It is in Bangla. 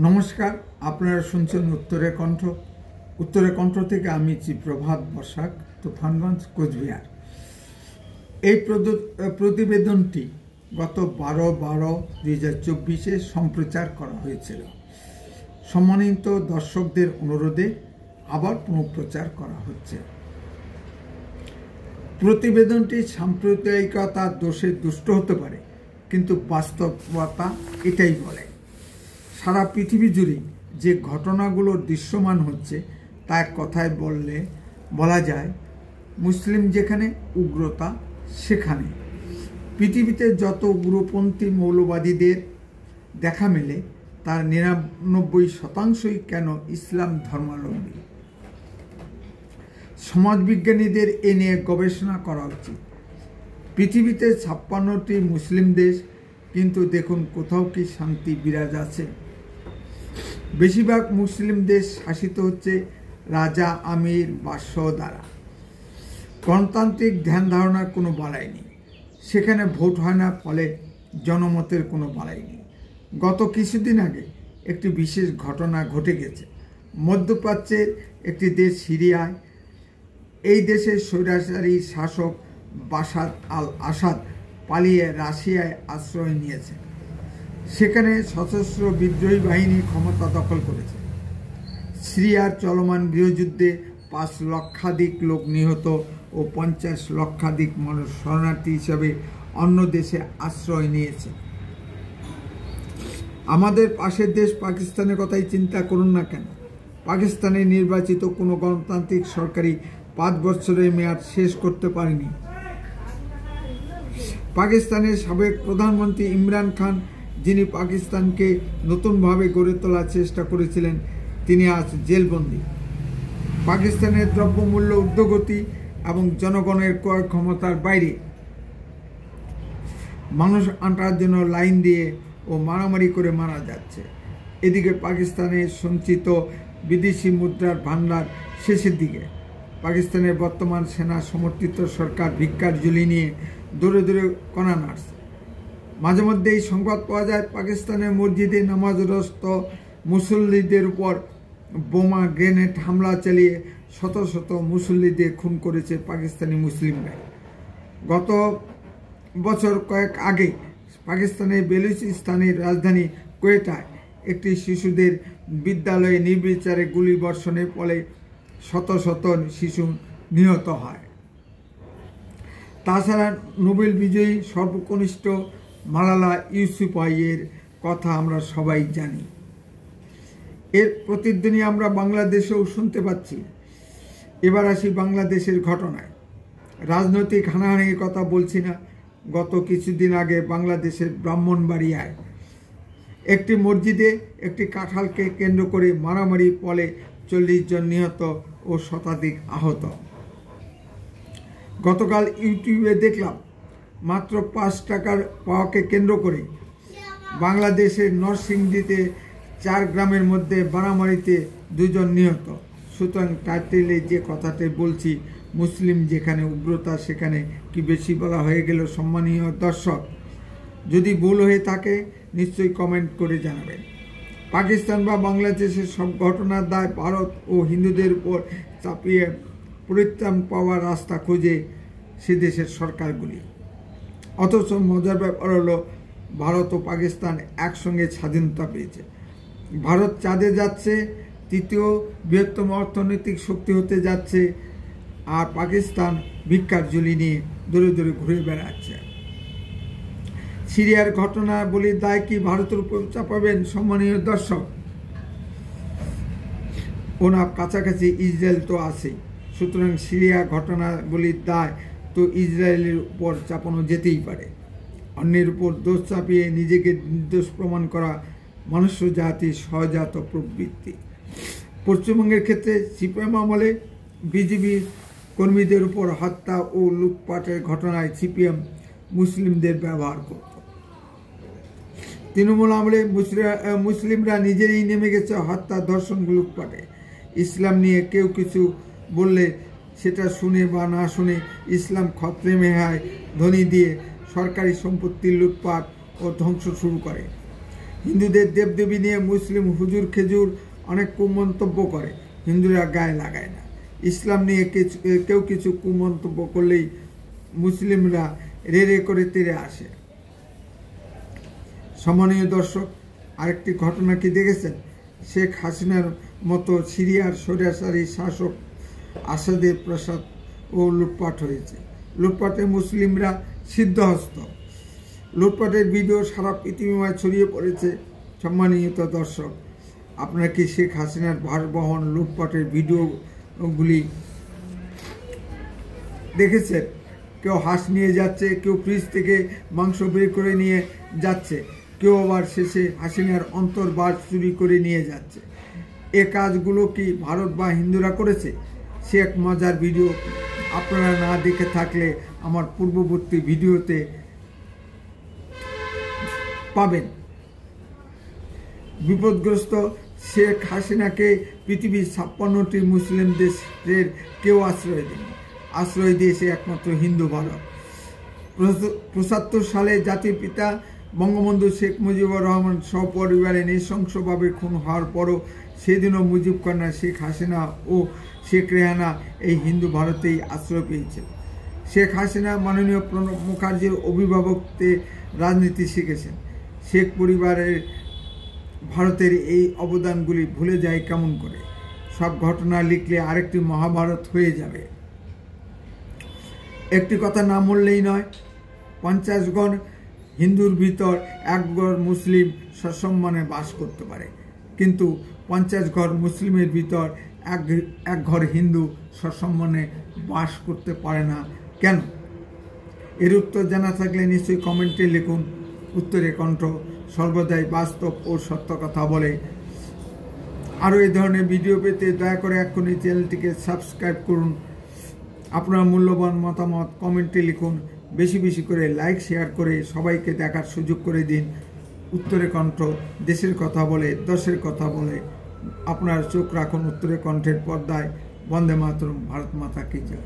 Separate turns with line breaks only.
নমস্কার, আপনারা শুনছেন উত্তরের কণ্ঠ থেকে আমি প্রভাত বসাক, তুফানগঞ্জ, কোচবিহার। এই প্রতিবেদনটি গত 12/12/2024 সম্প্রচার করা হয়েছিল। সম্মানিত দর্শকদের অনুরোধে আবার পুনঃপ্রচার করা হচ্ছে। প্রতিবেদনটি সাম্প্রদায়িকতার দোষে দুষ্ট হতে পারে, কিন্তু বাস্তবতা এটাই বলে। সারা পৃথিবী জুড়ে যে ঘটনাগুলো দৃশ্যমান হচ্ছে তা এক কথায় বলা যায়, মুসলিম যেখানে উগ্রতা সেখানে। পৃথিবীতে যত উগ্রপন্থী মৌলবাদীদের দেখা মেলে তার 99% কেন ইসলাম ধর্মাবলম্বী। সমাজবিজ্ঞানীদের এ নিয়ে গবেষণা করা উচিত। পৃথিবীতে 56টি মুসলিম দেশ, কিন্তু দেখুন কোথাও কি শান্তি বিরাজ আছে? বেশিরভাগ মুসলিম দেশ শাসিত হচ্ছে রাজা, আমির, বাদশাহ দ্বারা। গণতান্ত্রিক ধ্যান ধারণার কোনো বালাই নেই। সেখানে ভোট হয় না, ফলে জনমতের কোনো বালাই নেই। গত কিছুদিন আগে একটি বিশেষ ঘটনা ঘটে গেছে। মধ্যপ্রাচ্যের একটি দেশ সিরিয়ায়। এই দেশের স্বৈরাচারী শাসক বাশার আল আসাদ পালিয়ে রাশিয়ায় আশ্রয় নিয়েছে। সেখানে সশস্ত্র বিদ্রোহী বাহিনী ক্ষমতা দখল করেছে। সিরিয়ার চলমান গৃহযুদ্ধে 5 লক্ষাধিক লোক নিহত ও 50 লক্ষাধিক মানুষ শরণার্থী হিসাবে অন্য দেশে আশ্রয় নিয়েছে। আমাদের পাশের দেশ পাকিস্তানের কথাই চিন্তা করুন না কেন। পাকিস্তানে নির্বাচিত কোনো গণতান্ত্রিক সরকারি 5 বছরের মেয়াদ শেষ করতে পারেনি। পাকিস্তানের সাবেক প্রধানমন্ত্রী ইমরান খান, যিনি পাকিস্তানকে নতুনভাবে গড়ে তোলার চেষ্টা করেছিলেন, তিনি আজ জেলবন্দি। পাকিস্তানের দ্রব্যমূল্য ঊর্ধ্বগতি এবং জনগণের ক্রয় ক্ষমতার বাইরে। মানুষ আঁটার জন্য লাইন দিয়ে ও মারামারি করে মারা যাচ্ছে। এদিকে পাকিস্তানের সঞ্চিত বিদেশি মুদ্রার ভান্ডার শেষের দিকে। পাকিস্তানের বর্তমান সেনা সমর্থিত সরকার ভিক্ষার ঝুলি নিয়ে দূরে দূরে কণা নাড়ছে। মাঝে মধ্যে এই সংবাদ পাওয়া যায়, পাকিস্তানের মসজিদে নামাজরত মুসল্লিদের উপর বোমা, গ্রেনেড হামলা চালিয়ে শত শত মুসল্লিদের খুন করেছে পাকিস্তানি মুসলিমরা। গত বছর কয়েক আগে পাকিস্তানের বেলুচিস্তানের রাজধানী কোয়েটায় একটি শিশুদের বিদ্যালয়ে নির্বিচারে গুলিবর্ষণের ফলে শত শত শিশু নিহত হয়। তাছাড়া নোবেল বিজয়ী সর্বকনিষ্ঠ মালালা ইউসুফজাইয়ের কথা আমরা সবাই জানি। এর প্রতিধ্বনি আমরা বাংলাদেশেও শুনতে পাচ্ছি। এবার আসি বাংলাদেশের ঘটনায়। রাজনৈতিক হানাহানির কথা বলছি না। গত কিছুদিন আগে বাংলাদেশের ব্রাহ্মণবাড়িয়ায় একটি মসজিদে একটি কাঁঠালকে কেন্দ্র করে মারামারির ফলে 40 জন নিহত ও শতাধিক আহত। গতকাল ইউটিউবে দেখলাম, মাত্র 5 টাকার পাওয়াকে কেন্দ্র করে বাংলাদেশের নরসিংদীতে 4 গ্রামের মধ্যে মারামারিতে 2 জন নিহত। সুতরাং টাইটেলে যে কথাটি বলছি, মুসলিম যেখানে উগ্রতা সেখানে কি বেশি বলা হয়ে গেল? সম্মানীয় দর্শক, যদি ভুল হয়ে থাকে নিশ্চয়ই কমেন্ট করে জানাবেন। পাকিস্তান বা বাংলাদেশের সব ঘটনার দায় ভারত ও হিন্দুদের উপর চাপিয়ে পরিত্রাণ পাওয়ার রাস্তা খুঁজে সে দেশের সরকারগুলি। অথচ মজার ব্যাপার হলো, ভারত ও পাকিস্তান একসঙ্গে স্বাধীনতা পেয়েছে। ভারত চাঁদে যাচ্ছে, 3য় বৃহত্তম অর্থনৈতিক শক্তি হতে যাচ্ছে, আর পাকিস্তান ভিক্ষার ঝুলি নিয়ে দূরে দূরে ঘুরে বেড়াচ্ছে। সিরিয়ার ঘটনা বলির দায় কি ভারতের উপর চাপাবেন? সম্মানীয় দর্শক, ওনার কাছাকাছি ইসরায়েল তো আছেই। সুতরাং সিরিয়া ঘটনা বলির দায় তো ইসরায়েলের উপর চাপানো যেতেই পারে। অন্যের উপর দোষ চাপিয়ে নিজেকে নির্দোষ প্রমাণ করা মনুষ্য জাতির সহজাত প্রবৃত্তি। পশ্চিমবঙ্গের ক্ষেত্রে সিপিএম আমলে বিজেপি কর্মীদের উপর হত্যা ও লুটপাটের ঘটনায় সিপিএম মুসলিমদের ব্যবহার করত। তৃণমূল আমলে মুসলিমরা নিজেই নেমে গেছে হত্যা, ধর্ষণ, লুটপাটে। ইসলাম নিয়ে কেউ কিছু বললে সেটা শুনে বা না শুনে ইসলাম খতরে মেহায় ধ্বনি দিয়ে সরকারি সম্পত্তির লুটপাট ও ধ্বংস শুরু করে। হিন্দুদের দেবদেবী নিয়ে মুসলিম হুজুর খেজুর অনেক কুমন্তব্য করে, হিন্দুরা গায়ে লাগায় না। ইসলাম নিয়ে কেউ কিছু কুমন্তব্য করলেই মুসলিমরা রে করে তেড়ে আসে। সম্মানীয় দর্শক, আরেকটি ঘটনা কি দেখেছেন? শেখ হাসিনার মতো সিরিয়ার স্বৈরাচারী শাসক আসাদের প্রাসাদ ও লুটপাট হয়েছে। লুটপাটে মুসলিমরা সিদ্ধহস্ত। লুটপাটের ভিডিও সারা পৃথিবীময় ছড়িয়ে পড়েছে। সম্মানিত দর্শক, আপনারা কি শেখ হাসিনার ভারবহন লুটপাটের ভিডিওগুলি দেখেছেন? কেউ হাঁস নিয়ে যাচ্ছে, কেউ ফ্রিজ থেকে মাংস বের করে নিয়ে যাচ্ছে, কেউ আবার শেষে হাসিনার অন্তর্বাস চুরি করে নিয়ে যাচ্ছে। এ কাজগুলো কি ভারত বা হিন্দুরা করেছে? সে এক মজার ভিডিও আপনারা না দেখে থাকলে আমার পূর্ববর্তী ভিডিওতে পাবেন। বিপদগ্রস্ত শেখ হাসিনাকে পৃথিবীর 56টি মুসলিম দেশের কেউ আশ্রয় দেয়নি। আশ্রয় দিয়েছে একমাত্র হিন্দু ভারত। ৭৫ সালে জাতির পিতা বঙ্গবন্ধু শেখ মুজিবুর রহমান সপরিবারে নৃশংসভাবে খুন হওয়ার পরও সেদিনও মুজিব কন্যা শেখ হাসিনা ও শেখ রেহানা এই হিন্দু ভারতেই আশ্রয় পেয়েছিল। শেখ হাসিনা মাননীয় প্রণব মুখার্জির অভিভাবকতে রাজনীতি শিখেছেন। শেখ পরিবারের ভারতের এই অবদানগুলি ভুলে যায় কেমন করে? সব ঘটনা লিখলে আরেকটি মহাভারত হয়ে যাবে। একটি কথা না বললেই নয়, 50 গড় হিন্দুর ভিতর 1 গড় মুসলিম সসম্মানে বাস করতে পারে, কিন্তু 50 গড় মুসলিমের ভিতর এক ঘর হিন্দু সসম্মানে বাস করতে পারে না কেন? এর উত্তর জানা থাকলে নিশ্চয়ই কমেন্টে লিখুন। উত্তরে কণ্ঠ সর্বদাই বাস্তব ও সত্য কথা বলে। আরও এই ধরনের ভিডিও পেতে দয়া করে এক্ষুনি চ্যানেলটিকে সাবস্ক্রাইব করুন। আপনার মূল্যবান মতামত কমেন্টে লিখুন। বেশি বেশি করে লাইক শেয়ার করে সবাইকে দেখার সুযোগ করে দিন। উত্তরে কণ্ঠ দেশের কথা বলে, দশের কথা বলে। আপনার চোখ রাখুন উত্তরে কণ্ঠের পর্দায়। বন্দে মাতরম। ভারত মাতা কি জয়।